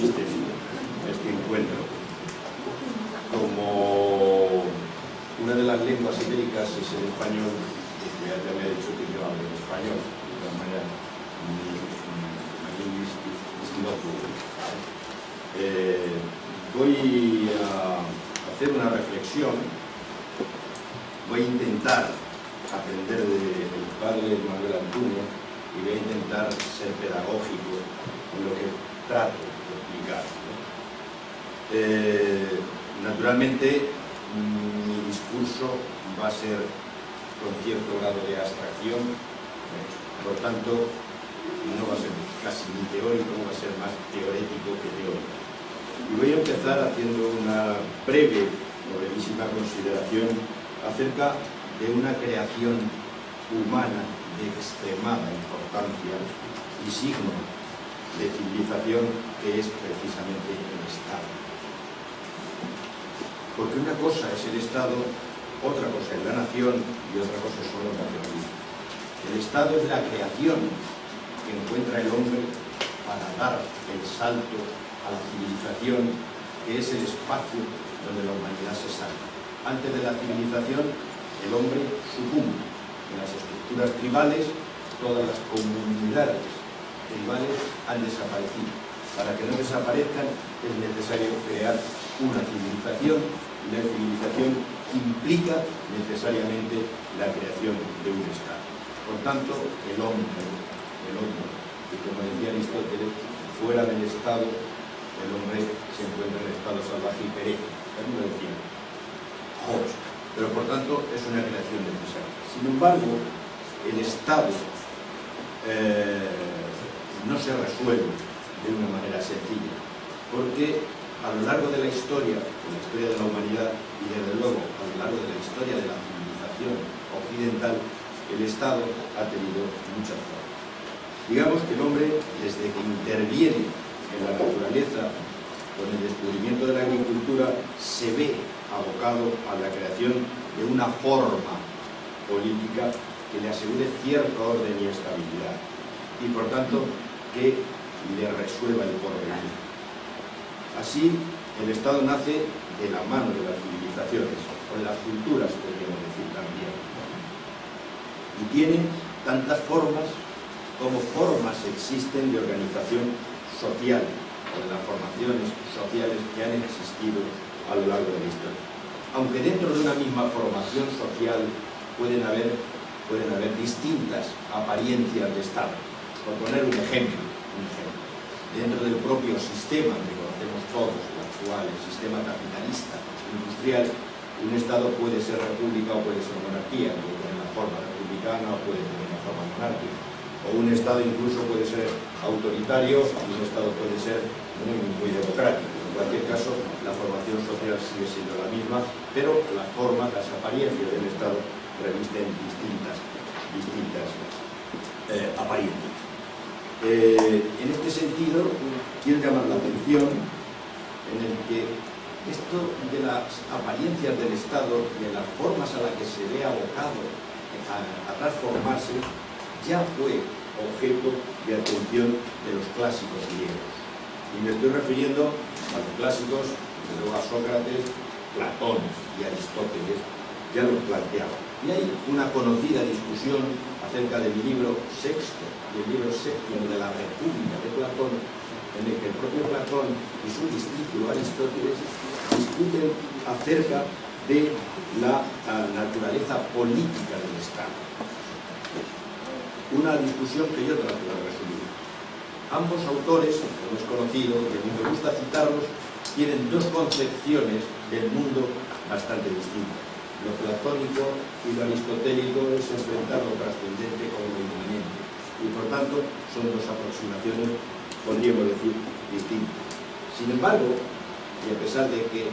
consiste este encuentro. Como una de las lenguas ibéricas es el español, ya me ha dicho que yo hablo en español, de todas maneras, voy a hacer una reflexión, voy a intentar aprender del padre Manuel Antuña y voy a intentar ser pedagógico en lo que trato de explicar. Naturalmente, mi discurso va a ser con cierto grado de abstracción, por lo tanto, no va a ser casi ni teórico, va a ser más teorético que teórico. Y voy a empezar haciendo una breve o brevísima consideración acerca de una creación humana de extremada importancia y signo de civilización que es precisamente el Estado. Porque una cosa es el Estado, otra cosa es la nación y otra cosa son los nacionalismos. El Estado es la creación que encuentra el hombre para dar el salto a la civilización, que es el espacio donde la humanidad se salva. Antes de la civilización, el hombre sucumbe. En las estructuras tribales, todas las comunidades tribales han desaparecido. Para que no desaparezcan es necesario crear una civilización, y la civilización implica necesariamente la creación de un Estado. Por tanto, el hombre, que como decía Aristóteles, fuera del Estado, el hombre se encuentra en estado salvaje y perece. También lo decía Hobbes. Pero por tanto es una creación necesaria. Sin embargo, el Estado no se resuelve de una manera sencilla, porque a lo largo de la historia de la humanidad y desde luego a lo largo de la historia de la civilización occidental, el Estado ha tenido muchas formas. Digamos que el hombre, desde que interviene en la naturaleza con el descubrimiento de la agricultura, se ve abocado a la creación de una forma política que le asegure cierto orden y estabilidad y por tanto que le resuelva el porvenir. Así, el Estado nace de la mano de las civilizaciones, o de las culturas, podríamos decir también, y tiene tantas formas como formas existen de organización social o de las formaciones sociales que han existido a lo largo de la historia. Aunque dentro de una misma formación social pueden haber distintas apariencias de Estado. Por poner un ejemplo, dentro del propio sistema que conocemos todos, el actual, el sistema capitalista industrial, un Estado puede ser república o puede ser monarquía, puede tener una forma republicana o puede tener una forma monárquica. O un Estado incluso puede ser autoritario y un Estado puede ser muy democrático. En cualquier caso, la formación social sigue siendo la misma, pero las formas, las apariencias del Estado revisten distintas apariencias. En este sentido, quiero llamar la atención en el que esto de las apariencias del Estado y de las formas a las que se ve abocado a transformarse, ya fue objeto de atención de los clásicos griegos. Y me estoy refiriendo a los clásicos, desde luego a Sócrates, Platón y Aristóteles, ya los planteaban. Y hay una conocida discusión acerca del libro sexto y el libro séptimo de la República de Platón, en el que el propio Platón y su discípulo Aristóteles discuten acerca de la naturaleza política del Estado. Una discusión que yo trato de resumir. Ambos autores, como es conocido, y a mí me gusta citarlos, tienen dos concepciones del mundo bastante distintas. Lo platónico y lo aristotélico es enfrentar lo trascendente con lo inmanente. Y por tanto, son dos aproximaciones, podríamos decir, distintas. Sin embargo, y a pesar de que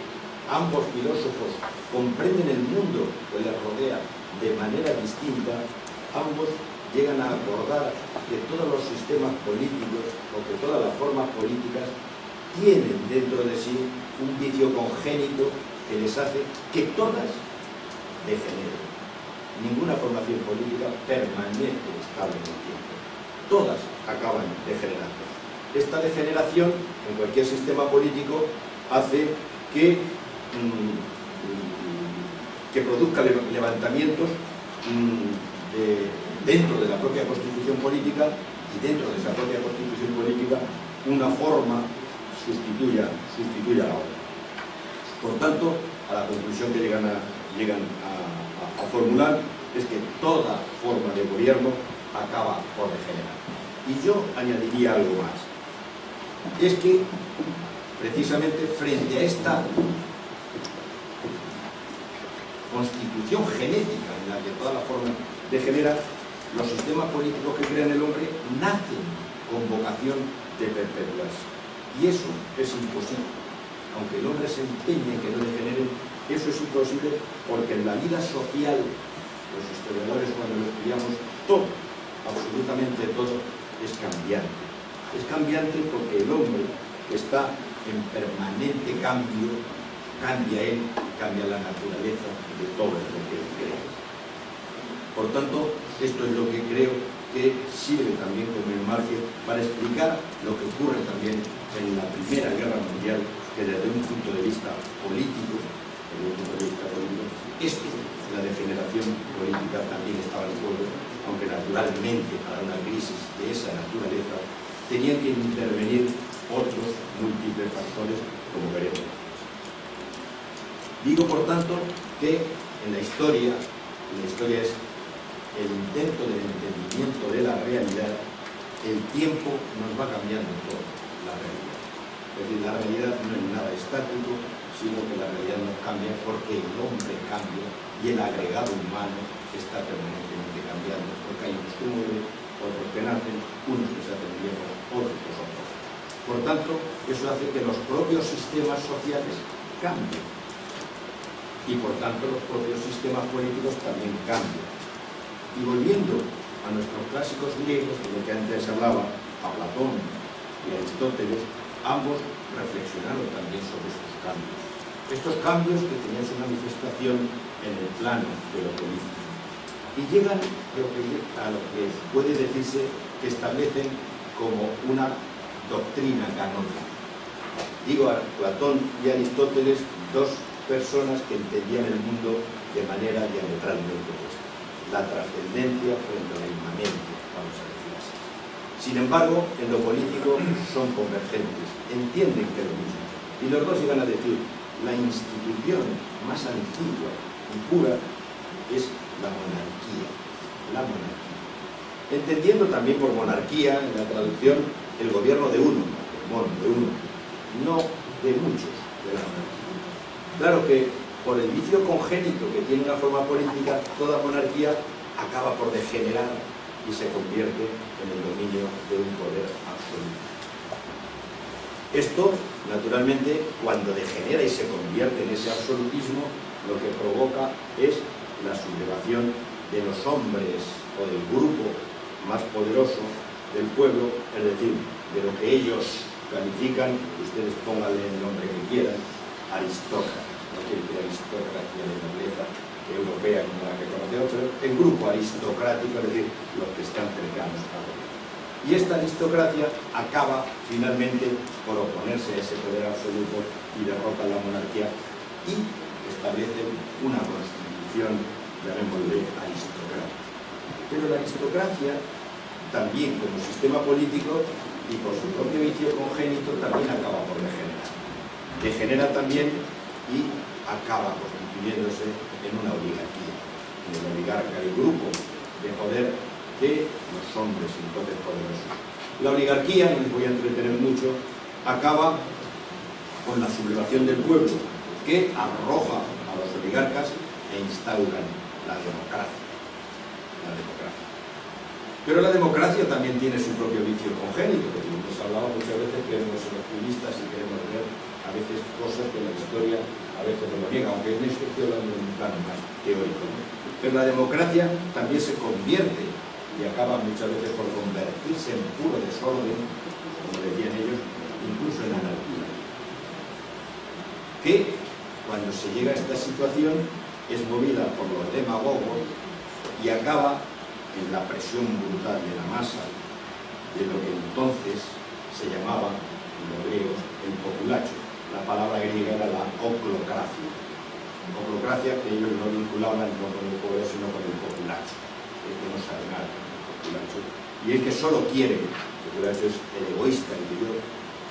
ambos filósofos comprenden el mundo que les rodea de manera distinta, ambos llegan a acordar que todos los sistemas políticos o que todas las formas políticas tienen dentro de sí un vicio congénito que les hace que todas degeneren. Ninguna formación política permanece estable en el tiempo. Todas acaban degenerando. esta degeneración en cualquier sistema político hace que produzca levantamientos dentro de la propia constitución política, y dentro de esa propia constitución política una forma sustituya a la otra. Por tanto, a la conclusión que llegan a formular es que toda forma de gobierno acaba por degenerar. Y yo añadiría algo más. Es que, precisamente, frente a esta constitución genética en la que toda la forma degenera, los sistemas políticos que crean el hombre nacen con vocación de perpetuarse. Y eso es imposible. Aunque el hombre se empeñe en que no degenere, eso es imposible, porque en la vida social, los historiadores cuando lo estudiamos, todo, absolutamente todo, es cambiante. Es cambiante porque el hombre está en permanente cambio, cambia él, cambia la naturaleza de todo lo que él cree. Por tanto, esto es lo que creo que sirve también como enmarque para explicar lo que ocurre también en la Primera Guerra Mundial, que desde un punto de vista político, esto, la degeneración política, también estaba en juego, aunque naturalmente para una crisis de esa naturaleza tenían que intervenir otros múltiples factores, como veremos. Digo, por tanto, que en la historia es el intento del entendimiento de la realidad. El tiempo nos va cambiando toda la realidad. Es decir, la realidad no es nada estático, sino que la realidad nos cambia porque el hombre cambia y el agregado humano está permanentemente cambiando, porque hay unos que mueren, otros que nacen, unos que se hacen viejos, otros que son jóvenes. Por tanto, eso hace que los propios sistemas sociales cambien y por tanto los propios sistemas políticos también cambian. Y volviendo a nuestros clásicos griegos, de lo que antes hablaba, a Platón y a Aristóteles, ambos reflexionaron también sobre estos cambios. Estos cambios que tenían su manifestación en el plano de lo político. Y llegan a lo que puede decirse que establecen como una doctrina canónica. Digo a Platón y Aristóteles, dos personas que entendían el mundo de manera diametralmente opuesta. La trascendencia frente a la inmanencia, vamos a decir así. Sin embargo, en lo político son convergentes, entienden que es lo mismo. Y los dos llegan a decir, la institución más antigua y pura es la monarquía. La monarquía. Entendiendo también por monarquía, en la traducción, el gobierno de uno, no de muchos de la monarquía. Claro que por el vicio congénito que tiene una forma política, toda monarquía acaba por degenerar y se convierte en el dominio de un poder absoluto. Esto, naturalmente, cuando degenera y se convierte en ese absolutismo, lo que provoca es la sublevación de los hombres o del grupo más poderoso del pueblo, es decir, de lo que ellos califican, ustedes pónganle el nombre que quieran, aristócratas. No quiere decir aristocracia de nobleza europea como la que conocemos, pero el grupo aristocrático, es decir, los que están cercanos a él. Y esta aristocracia acaba finalmente por oponerse a ese poder absoluto y derrota la monarquía y establecen una constitución, llamémosle aristocrática. Pero la aristocracia también como sistema político y por su propio vicio congénito también acaba por degenerar. Degenera también y acaba constituyéndose en una oligarquía, en el oligarca, el grupo de poder de los hombres entonces poderosos. La oligarquía, no les voy a entretener mucho, acaba con la sublevación del pueblo, que arroja a los oligarcas e instauran la democracia. Pero la democracia también tiene su propio vicio congénito, que hemos hablado muchas veces, que somos optimistas y queremos ver a veces cosas que la historia a veces nos lo niega, aunque en esto estoy hablando en un plano más teórico, ¿no? Pero la democracia también se convierte y acaba muchas veces por convertirse en puro desorden, como decían ellos, incluso en anarquía. Que cuando se llega a esta situación es movida por los demagogos y acaba en la presión brutal de la masa, de lo que entonces se llamaba, en los griegos, el populacho. La palabra griega era la oclocracia. Oclocracia que ellos no vinculaban no con el poder, sino con el populacho. El que no sabe nada, el populacho. Y el que solo quiere, el populacho es el egoísta, el que yo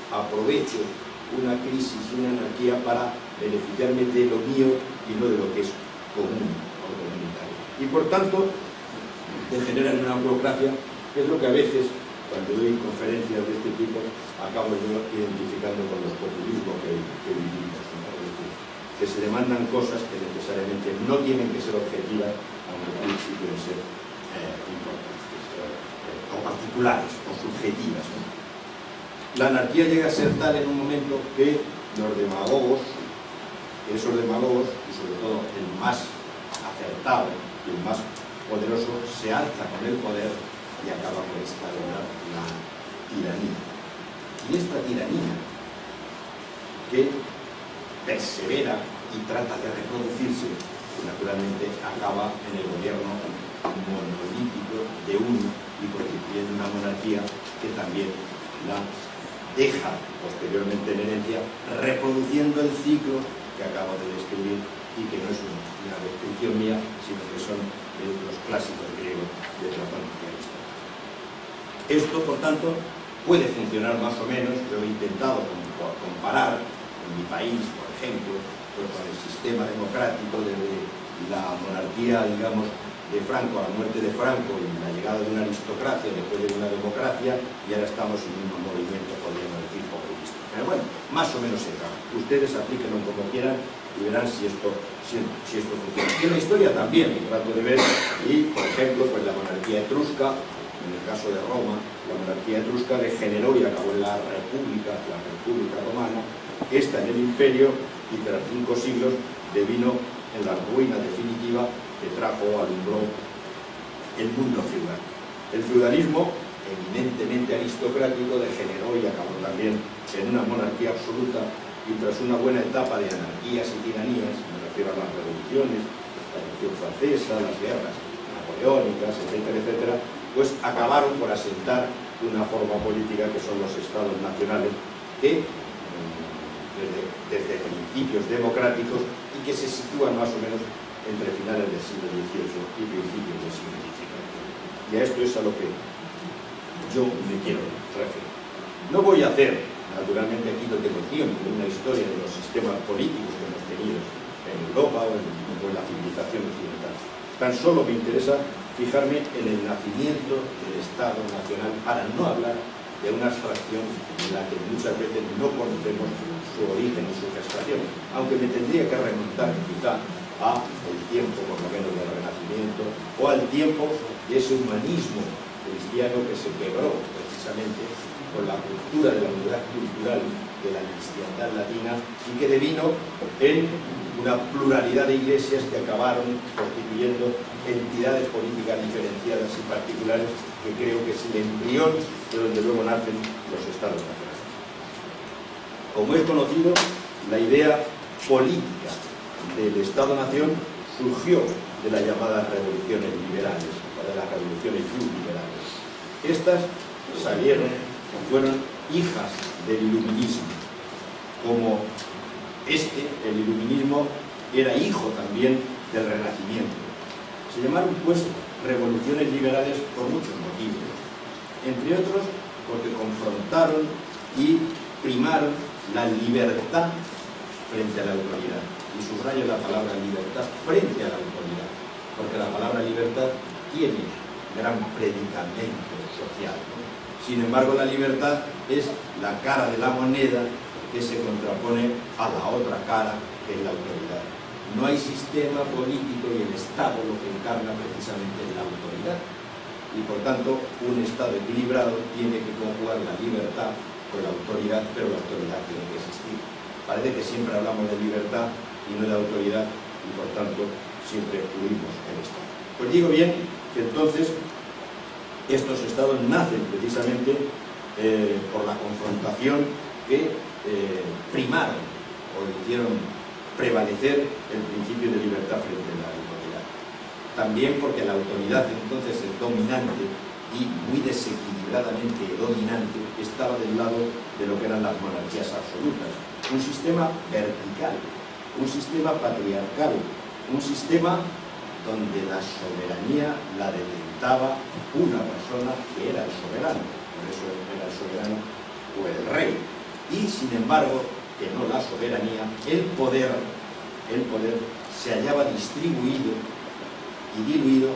aprovecho una crisis y una anarquía para beneficiarme de lo mío y no de lo que es común o comunitario. Y por tanto, degeneran una burocracia, que es lo que a veces, cuando doy conferencias de este tipo, acabo yo identificando con los populismos que vivimos, ¿no? Es decir, que se demandan cosas que necesariamente no tienen que ser objetivas, aunque sí pueden ser importantes, o particulares, o subjetivas, ¿no? La anarquía llega a ser tal en un momento que los demagogos, esos demagogos, y sobre todo el más acertado y el más poderoso, se alza con el poder y acaba por instaurar la tiranía. Y esta tiranía, que persevera y trata de reproducirse, pues naturalmente acaba en el gobierno monolítico de uno y constituyendo una monarquía que también la deja posteriormente en herencia, reproduciendo el ciclo que acabo de describir y que no es una descripción mía, sino que son los clásicos griegos de Platón y Aristóteles. Esto, por tanto, puede funcionar más o menos. Yo he intentado comparar en mi país, por ejemplo, pues con el sistema democrático desde la monarquía, digamos, de Franco, a la muerte de Franco y la llegada de una aristocracia después de una democracia, y ahora estamos en un movimiento, podríamos decir, populista. Pero bueno, más o menos se trata. Ustedes aplíquenlo como quieran y verán si esto funciona. Y en la historia también trato de ver, y por ejemplo, pues la monarquía etrusca, en el caso de Roma, la monarquía etrusca degeneró y acabó en la República Romana, esta en el Imperio, y tras 5 siglos devino en la ruina definitiva que alumbró el mundo feudal. El feudalismo, eminentemente aristocrático, degeneró y acabó también en una monarquía absoluta, y tras una buena etapa de anarquías y tiranías, me refiero a las revoluciones, la Revolución Francesa, las guerras napoleónicas, etcétera, etcétera, pues acabaron por asentar una forma política que son los estados nacionales, que desde principios democráticos y que se sitúan más o menos entre finales del siglo XVIII y principios del siglo XIX. Y a esto es a lo que yo me quiero referir. No voy a hacer, naturalmente aquí no tengo tiempo, una historia de los sistemas políticos que hemos tenido en Europa o en la civilización occidental. Tan solo me interesa fijarme en el nacimiento del Estado Nacional, para no hablar de una abstracción en la que muchas veces no conocemos su origen y su gestación, aunque me tendría que remontar quizá a el tiempo, por lo menos, del Renacimiento, o al tiempo de ese humanismo cristiano que se quebró precisamente con la ruptura de la unidad cultural de la cristiandad latina y que devino en una pluralidad de iglesias que acabaron constituyendo entidades políticas diferenciadas y particulares, que creo que es el embrión de donde luego nacen los estados nacionales. Como es conocido, la idea política del Estado-Nación surgió de las llamadas revoluciones liberales, o de las revoluciones liberales. Estas fueron hijas del iluminismo, como el iluminismo era hijo también del Renacimiento. Se llamaron pues revoluciones liberales por muchos motivos, entre otros porque confrontaron y primaron la libertad frente a la autoridad. Y subrayo la palabra libertad frente a la autoridad, porque la palabra libertad tiene gran predicamento social, ¿no? Sin embargo, la libertad es la cara de la moneda que se contrapone a la otra cara, que es la autoridad. No hay sistema político y el Estado lo que encarna precisamente es la autoridad. Y por tanto, un Estado equilibrado tiene que conjugar la libertad con la autoridad, pero la autoridad tiene que existir. Parece que siempre hablamos de libertad y no de autoridad, y por tanto siempre huimos en esto. Pues digo bien que entonces estos estados nacen precisamente por la confrontación que primaron o hicieron prevalecer el principio de libertad frente a la autoridad. También porque la autoridad entonces es dominante y muy desequilibradamente dominante, estaba del lado de lo que eran las monarquías absolutas. Un sistema vertical, un sistema patriarcal, un sistema donde la soberanía la detentaba una persona que era el soberano, por eso era el soberano o el rey. Y sin embargo, que no la soberanía, el poder se hallaba distribuido y diluido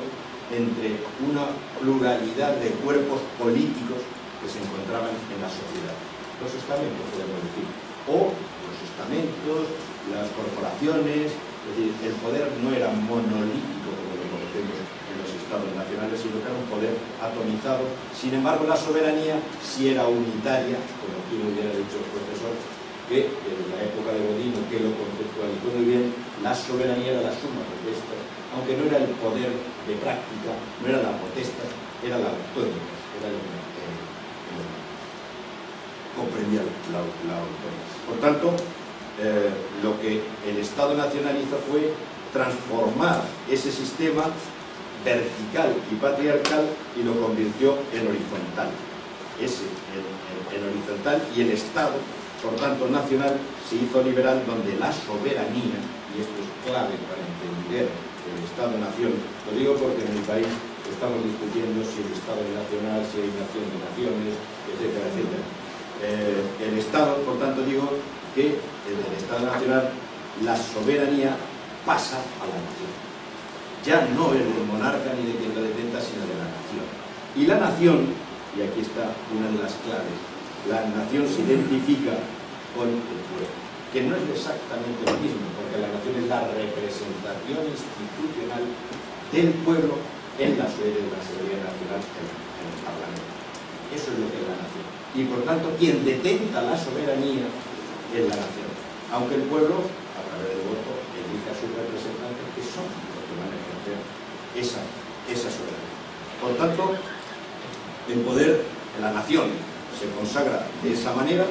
entre una pluralidad de cuerpos políticos que se encontraban en la sociedad. Los estamentos, podemos decir, o los estamentos, las corporaciones, es decir, el poder no era monolítico como lo conocemos en los estados nacionales, sino que era un poder atomizado. Sin embargo, la soberanía sí era unitaria, como aquí muy bien ha dicho el profesor, que desde la época de Godino, que lo conceptualizó muy bien, la soberanía era la suma potestas, aunque no era el poder de práctica, no era la potestad, era la autónoma, era el comprendía la autonomía. Por tanto, lo que el Estado nacional hizo fue transformar ese sistema vertical y patriarcal y lo convirtió en horizontal. El horizontal, y el Estado, por tanto nacional, se hizo liberal, donde la soberanía, y esto es clave para entender el Estado-nación, lo digo porque en mi país estamos discutiendo si el Estado es nacional, si hay nación de naciones, etcétera, etcétera. El Estado, por tanto, digo que en el Estado nacional la soberanía pasa a la nación. Ya no es del monarca ni de quien lo detenta, sino de la nación. Y la nación, y aquí está una de las claves, la nación se identifica con el pueblo, que no es exactamente lo mismo, porque la nación es la representación institucional del pueblo en la sede de la Asamblea Nacional, en el Parlamento. Eso es lo que es la nación. Y por tanto, quien detenta la soberanía es la nación. Aunque el pueblo, a través del voto, elige a sus representantes, que son los que van a ejercer esa soberanía. Por tanto, el poder de la nación se consagra de esa manera,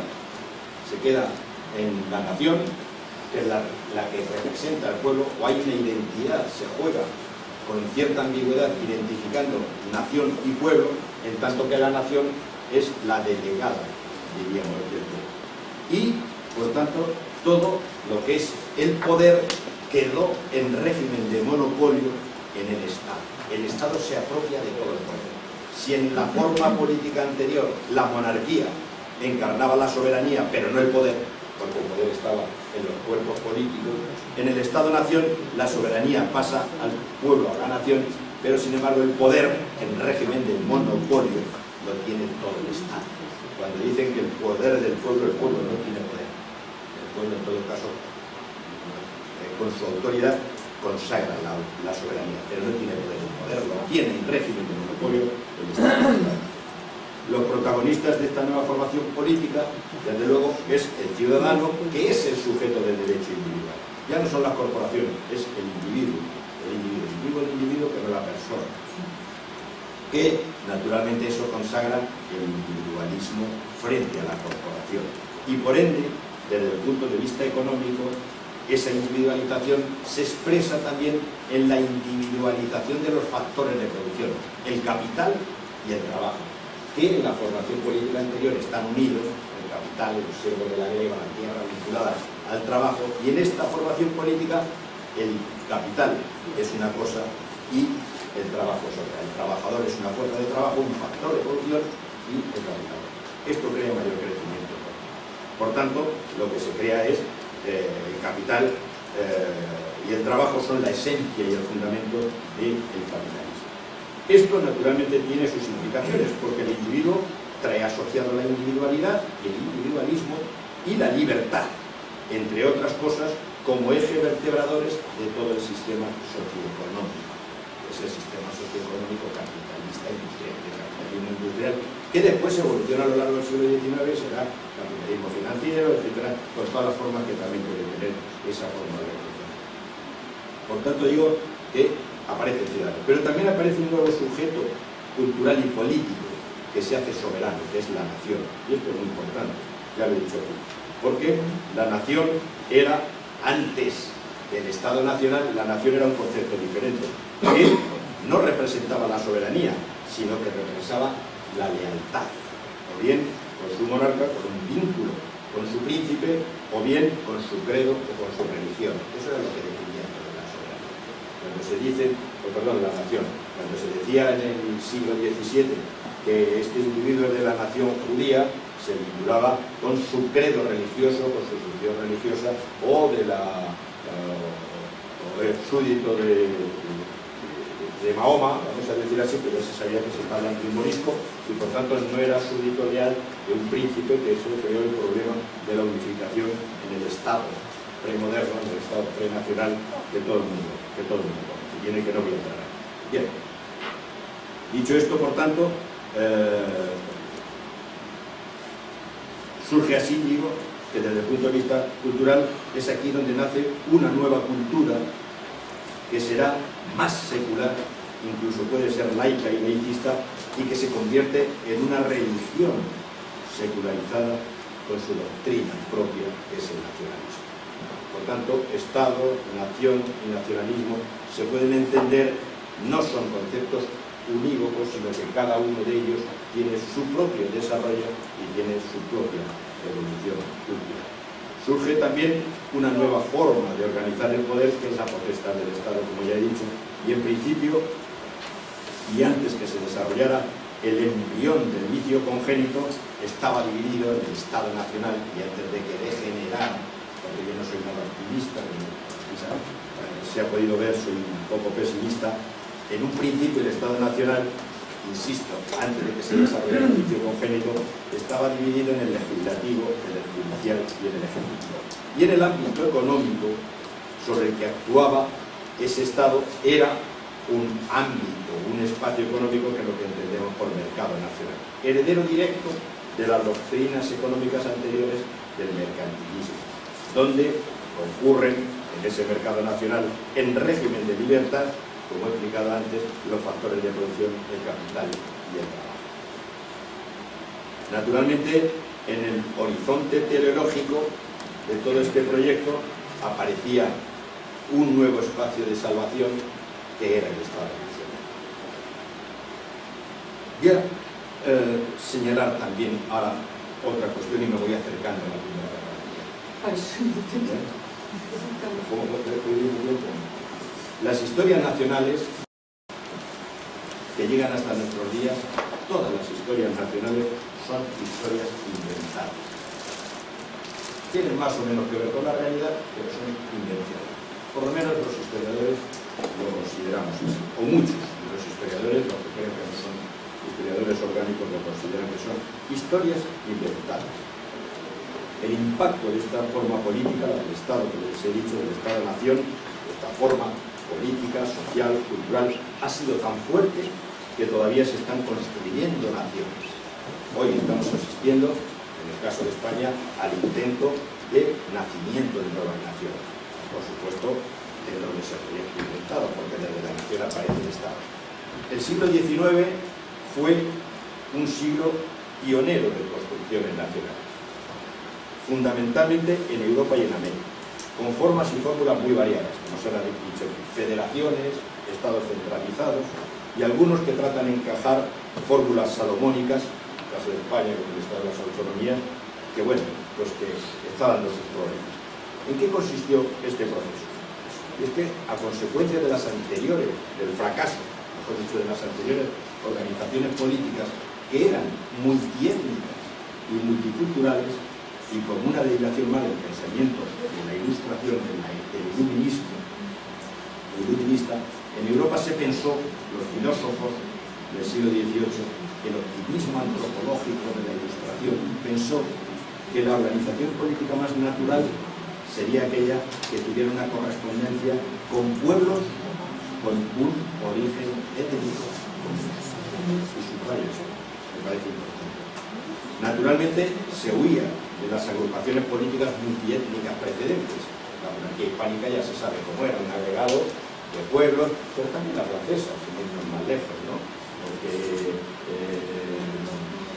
se queda en la nación, que es la que representa al pueblo, o hay una identidad, se juega con cierta ambigüedad identificando nación y pueblo, en tanto que la nación es la delegada, diríamos, del pueblo. Y, por tanto, todo lo que es el poder quedó en régimen de monopolio en el Estado. El Estado se apropia de todo el poder. Si en la forma política anterior la monarquía encarnaba la soberanía, pero no el poder, porque el poder estaba en los cuerpos políticos, en el Estado-nación la soberanía pasa al pueblo, a la nación, pero sin embargo el poder en régimen de monopolio lo tiene todo el Estado. Cuando dicen que el poder del pueblo, el pueblo no tiene poder. El pueblo, en todo caso, con su autoridad, consagra la soberanía, pero no tiene poder. El poder lo tiene en régimen de monopolio el Estado. Los protagonistas de esta nueva formación política, desde luego, es el ciudadano, que es el sujeto del derecho individual. Ya no son las corporaciones, es el individuo, el individuo, pero la persona. Que, naturalmente, eso consagra el individualismo frente a la corporación. Y, por ende, desde el punto de vista económico, esa individualización se expresa también en la individualización de los factores de producción, el capital y el trabajo, que en la formación política anterior están unidos, el capital, el siervo de la grega, la tierra, vinculadas al trabajo, y en esta formación política el capital es una cosa y el trabajo es otra. El trabajador es una fuerza de trabajo, un factor de producción, y el capital. Esto crea mayor crecimiento. Por tanto, lo que se crea es el capital y el trabajo son la esencia y el fundamento del capitalismo. Esto naturalmente tiene sus implicaciones, porque el individuo trae asociado la individualidad, el individualismo y la libertad, entre otras cosas, como eje vertebradores de todo el sistema socioeconómico. Es el sistema socioeconómico capitalista industrial, el capitalismo industrial, que después evoluciona a lo largo del siglo XIX, será capitalismo financiero, etcétera, con todas las formas que también puede tener esa forma de organización. Por tanto, digo que aparece el ciudadano, pero también aparece un nuevo sujeto cultural y político que se hace soberano, que es la nación. Y esto es muy importante, ya lo he dicho aquí, porque la nación era, antes del Estado nacional, la nación era un concepto diferente, que no representaba la soberanía, sino que represaba la lealtad, o bien con su monarca, con un vínculo con su príncipe, o bien con su credo o con su religión. Eso era lo que definía la soberanía. Cuando se dice, la nación, cuando se decía en el siglo XVII que este individuo es de la nación judía, se vinculaba con su credo religioso, con su religión religiosa, o del súbdito de Mahoma, vamos a decir así, pero se sabía que se estaba en un morisco y por tanto no era súbdito leal de un príncipe, que eso creó el problema de la unificación en el Estado premoderno, en el Estado prenacional que todo el mundo conoce, y en el que no voy a entrar. Bien, dicho esto, por tanto, surge así, digo, que desde el punto de vista cultural es aquí donde nace una nueva cultura que será más secular, incluso puede ser laica y laicista, y que se convierte en una religión secularizada con su doctrina propia, que es el nacionalismo. Por tanto, Estado, nación y nacionalismo se pueden entender, no son conceptos unívocos, sino que cada uno de ellos tiene su propio desarrollo y tiene su propia evolución cultural. Surge también una nueva forma de organizar el poder, que es la potestad del Estado, como ya he dicho, y en principio, y antes que se desarrollara el embrión del vicio congénito, estaba dividido en el Estado nacional, y antes de que degenerara, porque yo no soy nada optimista, se ha podido ver, soy un poco pesimista, en un principio el Estado nacional, insisto, antes de que se desarrollara el vicio congénito, estaba dividido en el legislativo, en el judicial y en el ejecutivo. Y en el ámbito económico sobre el que actuaba ese Estado era un ámbito, un espacio económico, que es lo que entendemos por mercado nacional. Heredero directo de las doctrinas económicas anteriores del mercantilismo, donde concurren en ese mercado nacional, en régimen de libertad, como he explicado antes, los factores de producción, el capital y el trabajo. Naturalmente, en el horizonte teleológico de todo este proyecto aparecía un nuevo espacio de salvación, que era el Estado nacional. Voy a señalar también ahora otra cuestión, y me voy acercando a la Primera Guerra Mundial. Las historias nacionales que llegan hasta nuestros días, todas las historias nacionales son historias inventadas. Tienen más o menos que ver con la realidad, pero son invenciones. Por lo menos los historiadores lo consideramos así, o muchos de los historiadores, los que creen que no son historiadores orgánicos, lo consideran que son historias inventadas. El impacto de esta forma política, la del Estado, que les he dicho, del Estado-Nación, esta forma política, social, cultural, ha sido tan fuerte que todavía se están construyendo naciones. Hoy estamos asistiendo, en el caso de España, al intento de nacimiento de nuevas naciones. Por supuesto, en donde se proyecto inventado, porque desde la nación aparece el Estado. El siglo XIX fue un siglo pionero de construcciones nacionales, fundamentalmente en Europa y en América, con formas y fórmulas muy variadas, como se ha dicho, federaciones, estados centralizados, y algunos que tratan de encajar fórmulas salomónicas, en el caso de España, con el estado de las autonomías, que bueno, pues que está dando sus problemas. ¿En qué consistió este proceso? Y es que, a consecuencia de las anteriores, del fracaso, mejor dicho, de las anteriores organizaciones políticas, que eran multiétnicas y multiculturales, y con una derivación más del pensamiento de la ilustración, del iluminista, en Europa se pensó, los filósofos del siglo XVIII, el optimismo antropológico de la ilustración pensó que la organización política más natural sería aquella que tuviera una correspondencia con pueblos con un origen étnico. Y subrayo eso, me parece importante. Naturalmente se huía de las agrupaciones políticas multiétnicas precedentes. La monarquía hispánica ya se sabe cómo era, un agregado de pueblos, pero también la francesa, sin irnos más lejos, ¿no? Porque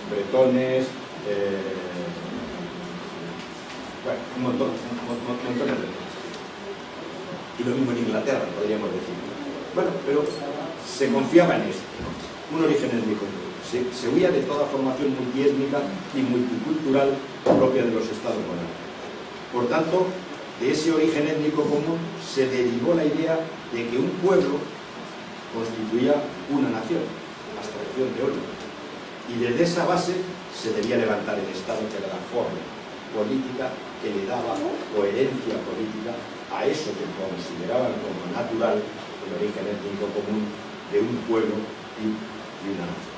bretones, bueno, un montón de bretones. Y lo mismo en Inglaterra, podríamos decir. Bueno, pero se confiaba en esto. un origen étnico. Se huía de toda formación multiétnica y multicultural propia de los estados modernos. Por tanto, de ese origen étnico común se derivó la idea de que un pueblo constituía una nación, abstracción teórica, y desde esa base se debía levantar el Estado, que era la forma política que le daba coherencia política a eso que consideraban como natural el origen étnico común de un pueblo y una nación.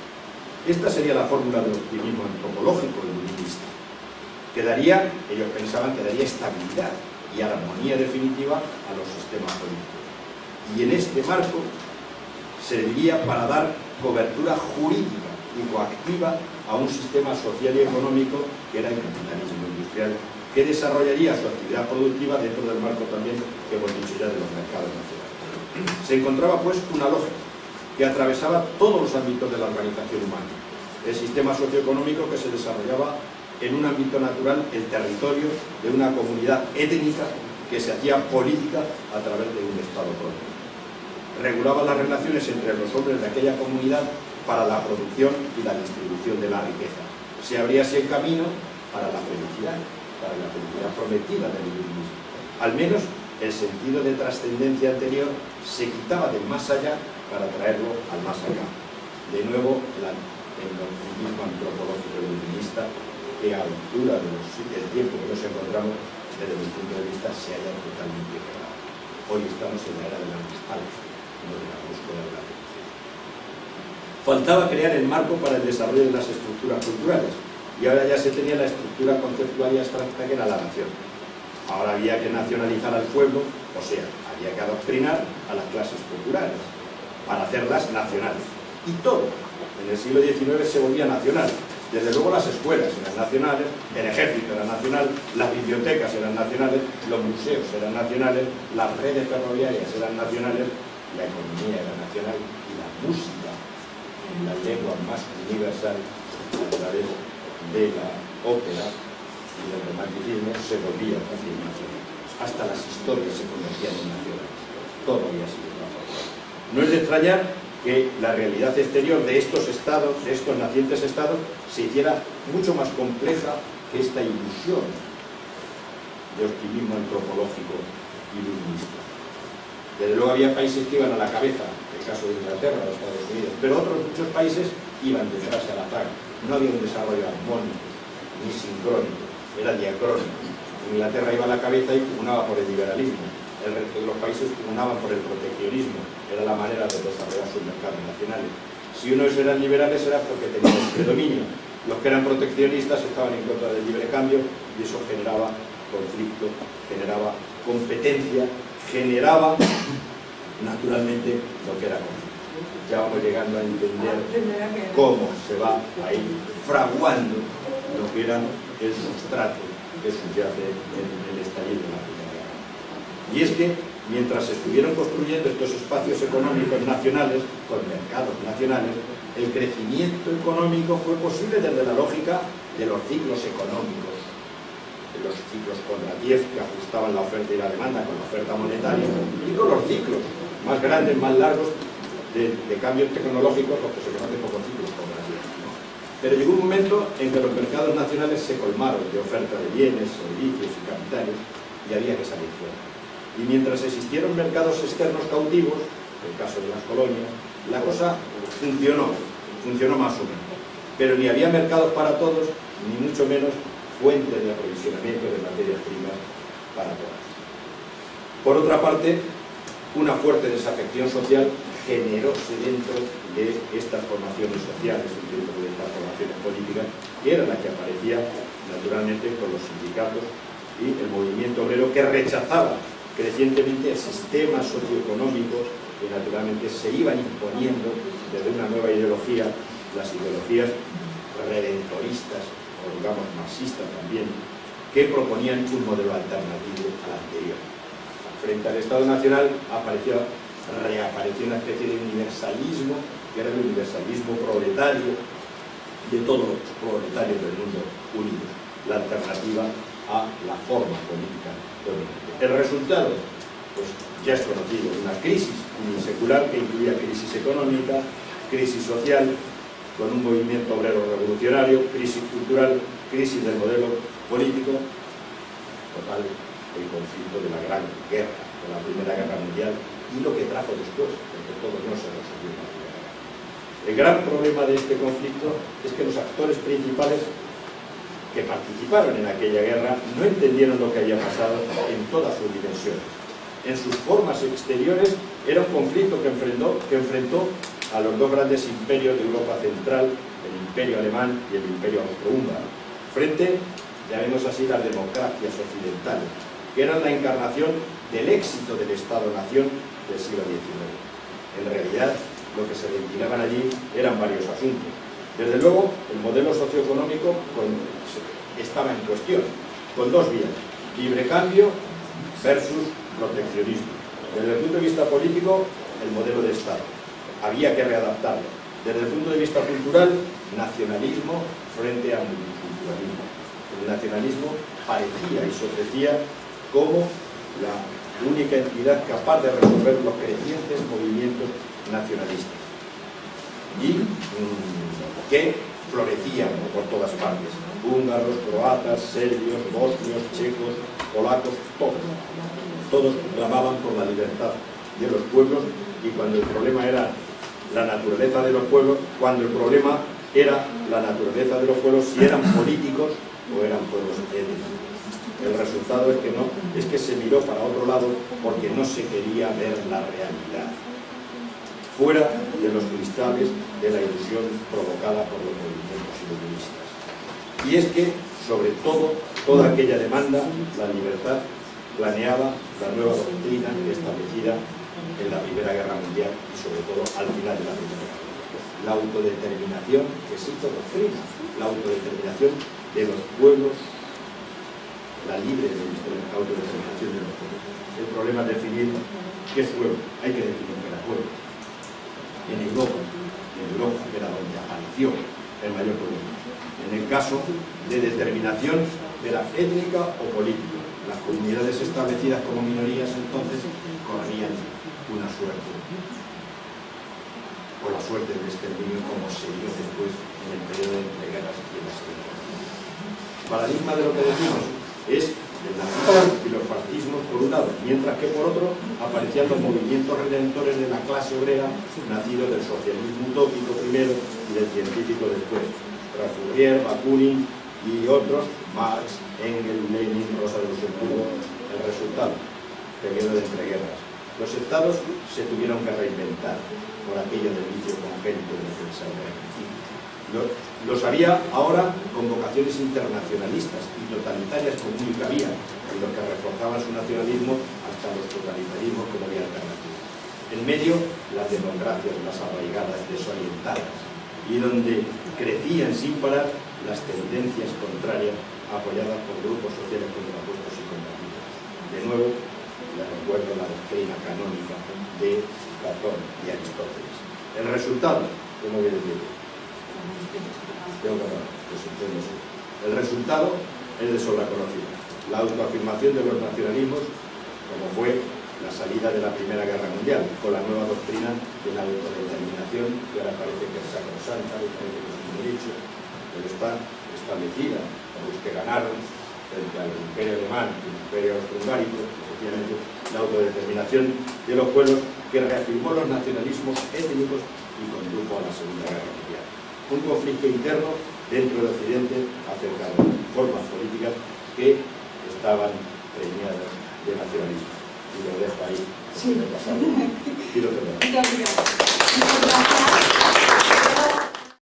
Esta sería la fórmula del optimismo antropológico y humanista, que daría, ellos pensaban que daría estabilidad y armonía definitiva a los sistemas políticos. Y en este marco serviría para dar cobertura jurídica y coactiva a un sistema social y económico que era el capitalismo industrial, que desarrollaría su actividad productiva dentro del marco también que hemos dicho ya de los mercados nacionales. Se encontraba pues una lógica que atravesaba todos los ámbitos de la organización humana. El sistema socioeconómico que se desarrollaba en un ámbito natural, el territorio de una comunidad étnica que se hacía política a través de un Estado propio. Regulaba las relaciones entre los hombres de aquella comunidad para la producción y la distribución de la riqueza. Se abría así el camino para la felicidad prometida del iluminismo. Al menos el sentido de trascendencia anterior se quitaba del más allá para traerlo al más allá. De nuevo, el optimismo antropológico iluminista, que a altura del tiempo que nos encontramos, desde mi punto de vista, se haya totalmente quebrado. Hoy estamos en la era de la nostalgia, no de la búsqueda de la felicidad. Faltaba crear el marco para el desarrollo de las estructuras culturales, y ahora ya se tenía la estructura conceptual y abstracta que era la nación. Ahora había que nacionalizar al pueblo, o sea, había que adoctrinar a las clases populares para hacerlas nacionales. Y todo, en el siglo XIX se volvía nacional. Desde luego las escuelas eran nacionales, el ejército era nacional, las bibliotecas eran nacionales, los museos eran nacionales, las redes ferroviarias eran nacionales, la economía era nacional y la música, la lengua más universal, a través de la ópera y del romanticismo, se volvía también nacional. Hasta las historias se convertían en nacionales. Todo había sido transformado. No es de extrañar que la realidad exterior de estos estados, de estos nacientes estados, se hiciera mucho más compleja que esta ilusión de optimismo antropológico y iluminista. Desde luego había países que iban a la cabeza, el caso de Inglaterra, de Estados Unidos, pero otros muchos países iban detrás a la zaga. No había un desarrollo armónico ni sincrónico, era diacrónico. Inglaterra iba a la cabeza y pugnaba por el liberalismo. El resto de los países pugnaban por el proteccionismo. Era la manera de desarrollar sus mercados nacionales. Si unos eran liberales era porque tenían el predominio. Los que eran proteccionistas estaban en contra del libre cambio y eso generaba conflicto, generaba competencia, generaba naturalmente lo que era conflicto. Ya vamos llegando a entender cómo se va a ir fraguando lo que era el sustrato que subyace en el estallido de la Primera Guerra. Y es que, mientras se estuvieron construyendo estos espacios económicos nacionales, con mercados nacionales, el crecimiento económico fue posible desde la lógica de los ciclos económicos, de los ciclos Kondratiev que ajustaban la oferta y la demanda con la oferta monetaria, y con los ciclos más grandes, más largos, de cambios tecnológicos, los que se conocen como ciclos Kondratiev. Pero llegó un momento en que los mercados nacionales se colmaron de oferta de bienes, servicios y capitales y había que salir fuera. Y mientras existieron mercados externos cautivos, el caso de las colonias, la cosa funcionó más o menos. Pero ni había mercados para todos, ni mucho menos fuentes de aprovisionamiento de materias primas para todos. Por otra parte, una fuerte desafección social generóse dentro de estas formaciones sociales, dentro de estas formaciones políticas, que era la que aparecía naturalmente con los sindicatos y el movimiento obrero, que rechazaba crecientemente el sistema socioeconómico que naturalmente se iban imponiendo desde una nueva ideología, las ideologías redentoristas o digamos marxistas también, que proponían un modelo alternativo al anterior. Frente al Estado Nacional reapareció una especie de universalismo, que era el universalismo proletario de todos los proletarios del mundo unidos, la alternativa a la forma política dominante. El resultado, pues ya es conocido, una crisis secular que incluía crisis económica, crisis social, con un movimiento obrero revolucionario, crisis cultural, crisis del modelo político, total, el conflicto de la Gran Guerra, de la Primera Guerra Mundial, y lo que trajo después, porque todo no se resolvió en la Primera Guerra. El gran problema de este conflicto es que los actores principales que participaron en aquella guerra no entendieron lo que había pasado en todas sus dimensiones. En sus formas exteriores era un conflicto que enfrentó a los dos grandes imperios de Europa Central, el Imperio Alemán y el Imperio Austrohúngaro, frente, llamemos así, las democracias occidentales, que eran la encarnación del éxito del Estado-Nación del siglo XIX. En realidad, lo que se ventilaban allí eran varios asuntos. Desde luego, el modelo socioeconómico estaba en cuestión, con dos vías: libre cambio versus proteccionismo. Desde el punto de vista político, el modelo de Estado. Había que readaptarlo. Desde el punto de vista cultural, nacionalismo frente a multiculturalismo. El nacionalismo parecía y se ofrecía como la única entidad capaz de resolver los crecientes movimientos nacionalistas y que florecían por todas partes: húngaros, croatas, serbios, bosnios, checos, polacos, todos clamaban por la libertad de los pueblos, y cuando el problema era la naturaleza de los pueblos, cuando el problema era la naturaleza de los pueblos, si eran políticos o eran pueblos étnicos. El resultado es que no, es que se miró para otro lado porque no se quería ver la realidad, fuera de los cristales de la ilusión provocada por los movimientos iluministas. Y es que, sobre todo, toda aquella demanda, la libertad, planeaba la nueva doctrina establecida en la Primera Guerra Mundial y sobre todo al final de la Primera Guerra Mundial. La autodeterminación, que se hizo doctrina, la autodeterminación de los pueblos, la libre autodeterminación de los pueblos. El problema es definir qué es pueblo. Hay que definir qué era pueblo. En Europa, que era donde apareció el mayor problema. En el caso de determinación de la étnica o política, las comunidades establecidas como minorías entonces corrían una suerte, o la suerte del exterminio, como se dio después en el periodo de entreguerras y en la Segunda Guerra Mundial. El paradigma de lo que decimos es el nazismo y los fascismos por un lado, mientras que por otro aparecían los movimientos redentores de la clase obrera, nacidos del socialismo utópico primero y del científico después: Fourier, Bakunin y otros, Marx, Engels, Lenin, Rosa de Luxemburgo. El resultado: periodo de entreguerras. Los estados se tuvieron que reinventar por aquello del vicio congénito de los pensadores. Los había ahora con vocaciones internacionalistas y totalitarias como única vía, y los que reforzaban su nacionalismo hasta los totalitarismos como vía alternativa. En medio, las democracias más arraigadas, desorientadas, y donde crecían sin parar las tendencias contrarias apoyadas por grupos sociales contrapuestos y combatidos. De nuevo, les recuerdo la doctrina canónica de Platón y Aristóteles. El resultado, ¿cómo voy a decir? El resultado es de sobra conocido: la autoafirmación de los nacionalismos, como fue la salida de la Primera Guerra Mundial, con la nueva doctrina de la autodeterminación, que ahora parece que es sacrosanta, parece que es un derecho, pero está establecida por los que ganaron frente al Imperio Alemán y el Imperio Austrohúngaro, efectivamente, la autodeterminación de los pueblos, que reafirmó los nacionalismos étnicos y condujo a la Segunda Guerra Mundial. Un conflicto interno dentro del Occidente acerca de formas políticas que estaban preñadas de nacionalismo. Y lo dejo ahí. Sí. Quiero terminar.